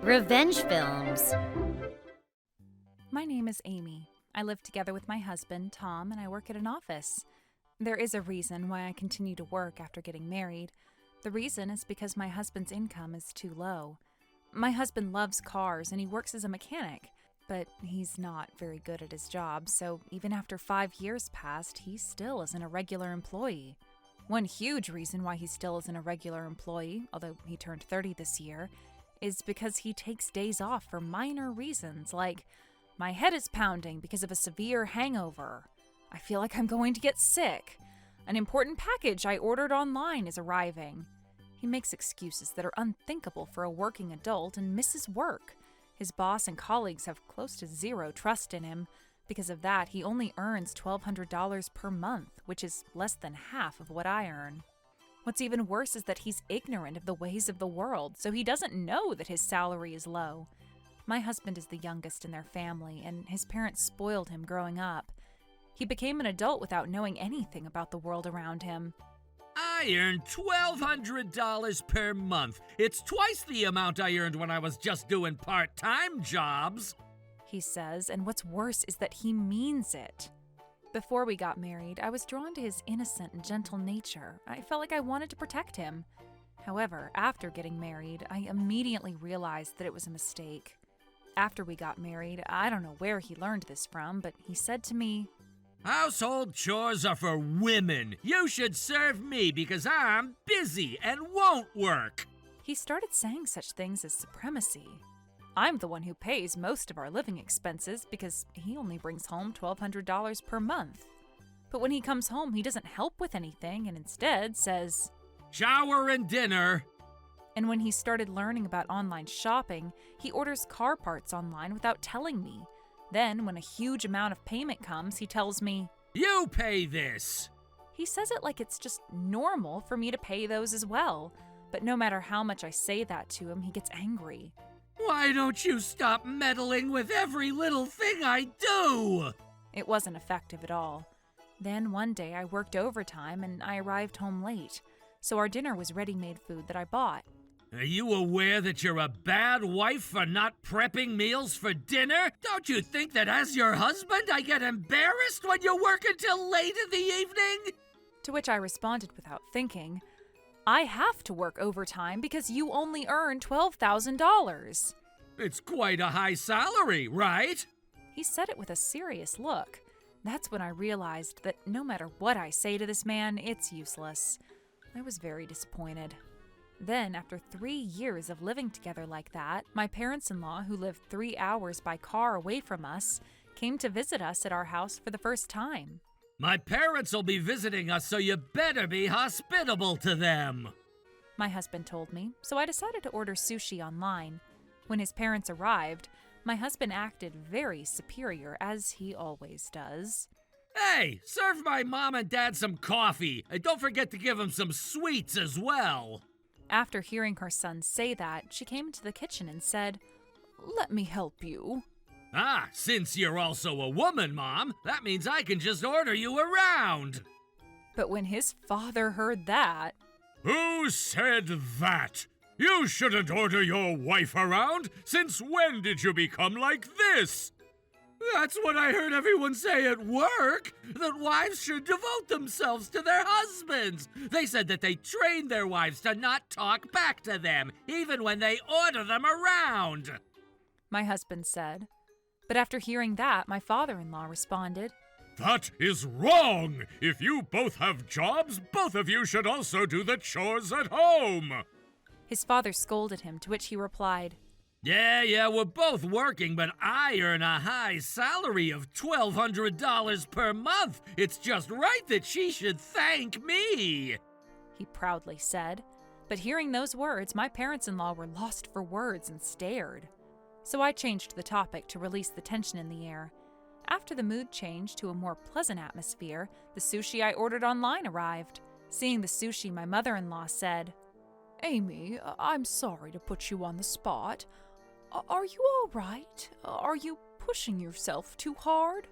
Revenge films. My name is Amy. I live together with my husband, Tom, and I work at an office. There is a reason why I continue to work after getting married. The reason is because my husband's income is too low. My husband loves cars and he works as a mechanic, but he's not very good at his job, so even after 5 years passed, he still isn't a regular employee. One huge reason why he still isn't a regular employee, although he turned 30 this year, is because he takes days off for minor reasons like, my head is pounding because of a severe hangover. I feel like I'm going to get sick. An important package I ordered online is arriving. He makes excuses that are unthinkable for a working adult and misses work. His boss and colleagues have close to zero trust in him. Because of that, he only earns $1,200 per month, which is less than half of what I earn. What's even worse is that he's ignorant of the ways of the world, so he doesn't know that his salary is low. My husband is the youngest in their family, and his parents spoiled him growing up. He became an adult without knowing anything about the world around him. I earn $1,200 per month. It's twice the amount I earned when I was just doing part-time jobs, he says, and what's worse is that he means it. Before we got married, I was drawn to his innocent and gentle nature. I felt like I wanted to protect him. However, after getting married, I immediately realized that it was a mistake. After we got married, I don't know where he learned this from, but he said to me, "Household chores are for women. You should serve me because I'm busy and won't work." He started saying such things as supremacy. I'm the one who pays most of our living expenses because he only brings home $1,200 per month. But when he comes home, he doesn't help with anything and instead says, "Shower and dinner." And when he started learning about online shopping, he orders car parts online without telling me. Then, when a huge amount of payment comes, he tells me, "You pay this." He says it like it's just normal for me to pay those as well. But no matter how much I say that to him, he gets angry. "Why don't you stop meddling with every little thing I do?" It wasn't effective at all. Then one day I worked overtime and I arrived home late, so our dinner was ready-made food that I bought. Are you aware that you're a bad wife for not prepping meals for dinner? Don't you think that as your husband I get embarrassed when you work until late in the evening? To which I responded without thinking, I have to work overtime because you only earn $12,000. It's quite a high salary, right? He said it with a serious look. That's when I realized that no matter what I say to this man, it's useless. I was very disappointed. Then, after 3 years of living together like that, my parents-in-law, who lived 3 hours by car away from us, came to visit us at our house for the first time. My parents will be visiting us, so you better be hospitable to them, my husband told me, so I decided to order sushi online. When his parents arrived, my husband acted very superior, as he always does. Hey, serve my mom and dad some coffee, and don't forget to give them some sweets as well. After hearing her son say that, she came into the kitchen and said, "Let me help you." Ah, since you're also a woman, Mom, that means I can just order you around. But when his father heard that... Who said that? You shouldn't order your wife around. Since when did you become like this? That's what I heard everyone say at work, that wives should devote themselves to their husbands. They said that they train their wives to not talk back to them, even when they order them around, my husband said. But after hearing that, my father-in-law responded, That is wrong. If you both have jobs, both of you should also do the chores at home. His father scolded him, to which he replied, Yeah, we're both working, but I earn a high salary of $1,200 per month. It's just right that she should thank me, he proudly said. But hearing those words, my parents-in-law were lost for words and stared. So I changed the topic to release the tension in the air. After the mood changed to a more pleasant atmosphere, the sushi I ordered online arrived. Seeing the sushi, my mother-in-law said, Amy, I'm sorry to put you on the spot. Are you all right? Are you pushing yourself too hard?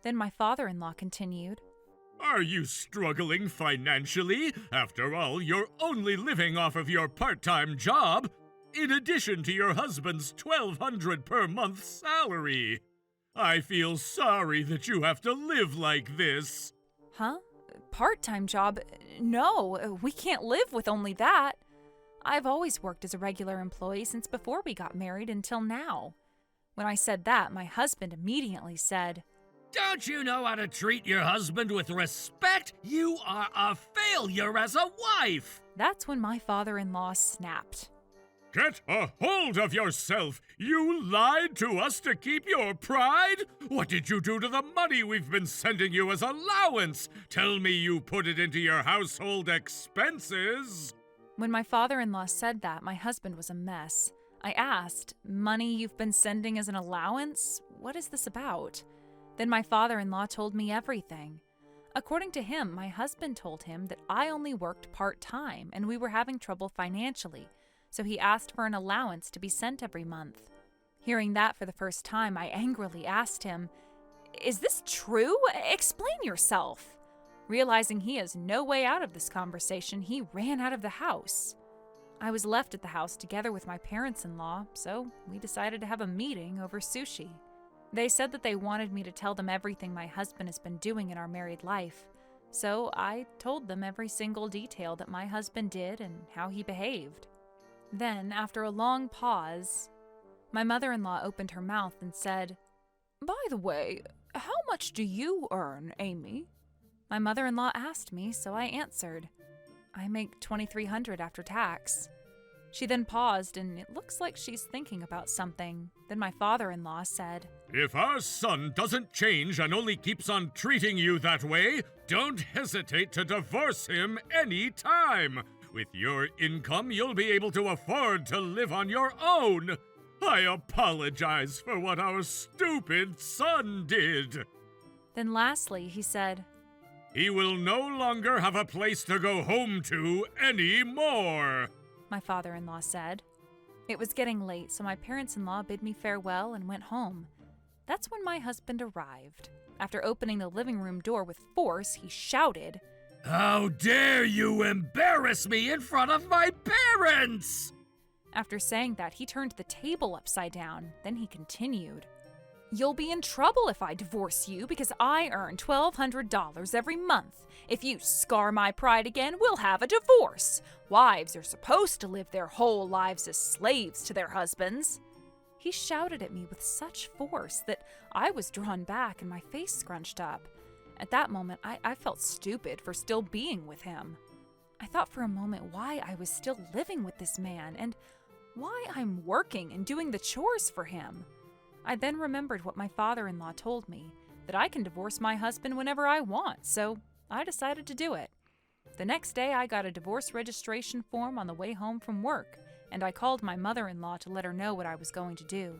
Then my father-in-law continued, Are you struggling financially? After all, you're only living off of your part-time job, in addition to your husband's $1,200 per month salary. I feel sorry that you have to live like this. Huh? Part-time job? No, we can't live with only that. I've always worked as a regular employee since before we got married until now. When I said that, my husband immediately said, Don't you know how to treat your husband with respect? You are a failure as a wife! That's when my father-in-law snapped. Get a hold of yourself! You lied to us to keep your pride? What did you do to the money we've been sending you as allowance? Tell me you put it into your household expenses! When my father-in-law said that, my husband was a mess. I asked, Money you've been sending as an allowance? What is this about? Then my father-in-law told me everything. According to him, my husband told him that I only worked part-time and we were having trouble financially, so he asked for an allowance to be sent every month. Hearing that for the first time, I angrily asked him, Is this true? Explain yourself. Realizing he has no way out of this conversation, he ran out of the house. I was left at the house together with my parents-in-law, so we decided to have a meeting over sushi. They said that they wanted me to tell them everything my husband has been doing in our married life, so I told them every single detail that my husband did and how he behaved. Then, after a long pause, my mother-in-law opened her mouth and said, By the way, how much do you earn, Amy? My mother-in-law asked me, so I answered, I make $2,300 after tax. She then paused, and it looks like she's thinking about something. Then my father-in-law said, If our son doesn't change and only keeps on treating you that way, don't hesitate to divorce him any time. With your income, you'll be able to afford to live on your own. I apologize for what our stupid son did. Then lastly, he said, He will no longer have a place to go home to anymore. My father-in-law said. It was getting late, so my parents-in-law bid me farewell and went home. That's when my husband arrived. After opening the living room door with force, he shouted, How dare you embarrass me in front of my parents! After saying that, he turned the table upside down. Then he continued, You'll be in trouble if I divorce you because I earn $1,200 every month. If you scar my pride again, we'll have a divorce. Wives are supposed to live their whole lives as slaves to their husbands. He shouted at me with such force that I was drawn back and my face scrunched up. At that moment, I felt stupid for still being with him. I thought for a moment why I was still living with this man and why I'm working and doing the chores for him. I then remembered what my father-in-law told me, that I can divorce my husband whenever I want, so I decided to do it. The next day, I got a divorce registration form on the way home from work, and I called my mother-in-law to let her know what I was going to do.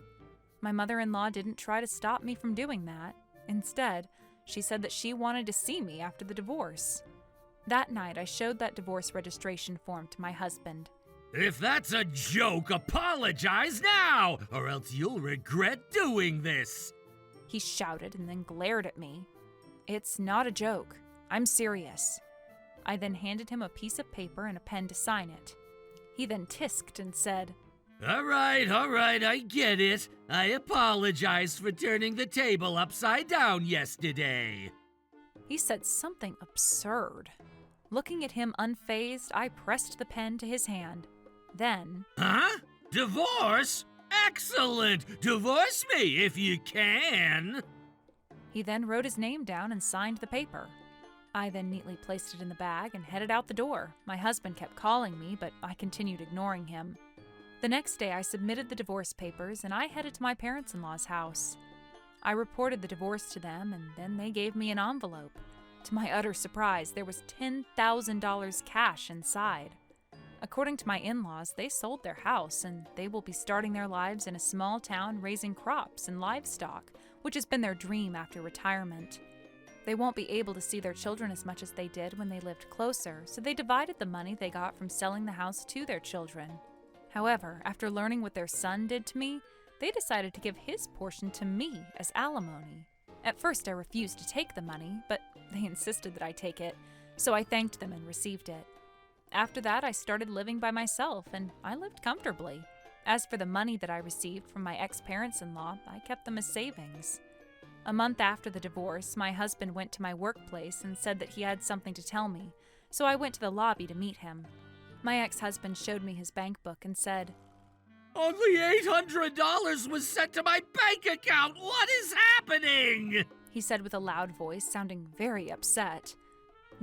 My mother-in-law didn't try to stop me from doing that. Instead, she said that she wanted to see me after the divorce. That night, I showed that divorce registration form to my husband. If that's a joke, apologize now, or else you'll regret doing this. He shouted and then glared at me. It's not a joke. I'm serious. I then handed him a piece of paper and a pen to sign it. He then tisked and said, All right, I get it. I apologize for turning the table upside down yesterday. He said something absurd. Looking at him unfazed, I pressed the pen to his hand. Then, Huh? Divorce? Excellent! Divorce me if you can! He then wrote his name down and signed the paper. I then neatly placed it in the bag and headed out the door. My husband kept calling me, but I continued ignoring him. The next day, I submitted the divorce papers and I headed to my parents-in-law's house. I reported the divorce to them and then they gave me an envelope. To my utter surprise, there was $10,000 cash inside. According to my in-laws, they sold their house and they will be starting their lives in a small town raising crops and livestock, which has been their dream after retirement. They won't be able to see their children as much as they did when they lived closer, so they divided the money they got from selling the house to their children. However, after learning what their son did to me, they decided to give his portion to me as alimony. At first, I refused to take the money, but they insisted that I take it, so I thanked them and received it. After that, I started living by myself, and I lived comfortably. As for the money that I received from my ex-parents-in-law, I kept them as savings. A month after the divorce, my husband went to my workplace and said that he had something to tell me, so I went to the lobby to meet him. My ex-husband showed me his bank book and said, "Only $800 was sent to my bank account! What is happening?" he said with a loud voice, sounding very upset.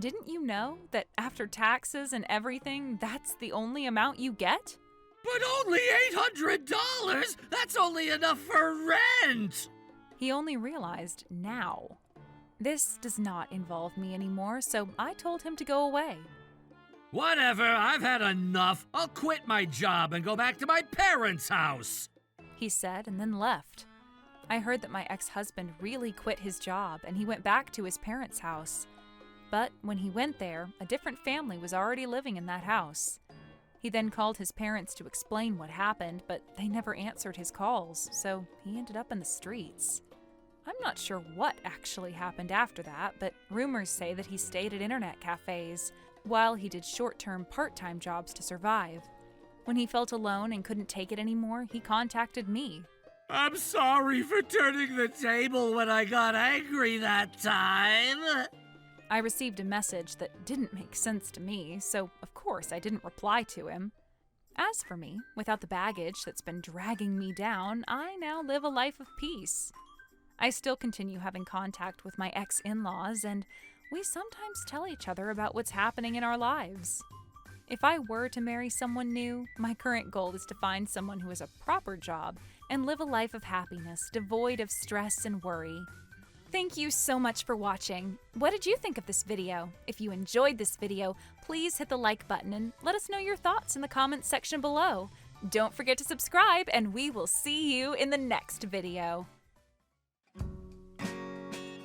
"Didn't you know that after taxes and everything, that's the only amount you get?" "But only $800? That's only enough for rent!" He only realized now. This does not involve me anymore, so I told him to go away. "Whatever, I've had enough. I'll quit my job and go back to my parents' house," he said, and then left. I heard that my ex-husband really quit his job and he went back to his parents' house. But when he went there, a different family was already living in that house. He then called his parents to explain what happened, but they never answered his calls, so he ended up in the streets. I'm not sure what actually happened after that, but rumors say that he stayed at internet cafes while he did short-term part-time jobs to survive. When he felt alone and couldn't take it anymore, he contacted me. "I'm sorry for turning the table when I got angry that time." I received a message that didn't make sense to me, so of course I didn't reply to him. As for me, without the baggage that's been dragging me down, I now live a life of peace. I still continue having contact with my ex-in-laws, and we sometimes tell each other about what's happening in our lives. If I were to marry someone new, my current goal is to find someone who has a proper job and live a life of happiness, devoid of stress and worry. Thank you so much for watching. What did you think of this video? If you enjoyed this video, please hit the like button and let us know your thoughts in the comments section below. Don't forget to subscribe, and we will see you in the next video.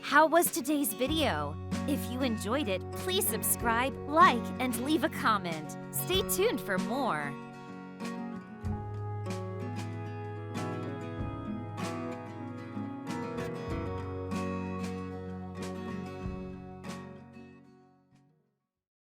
How was today's video? If you enjoyed it, please subscribe, like, and leave a comment. Stay tuned for more.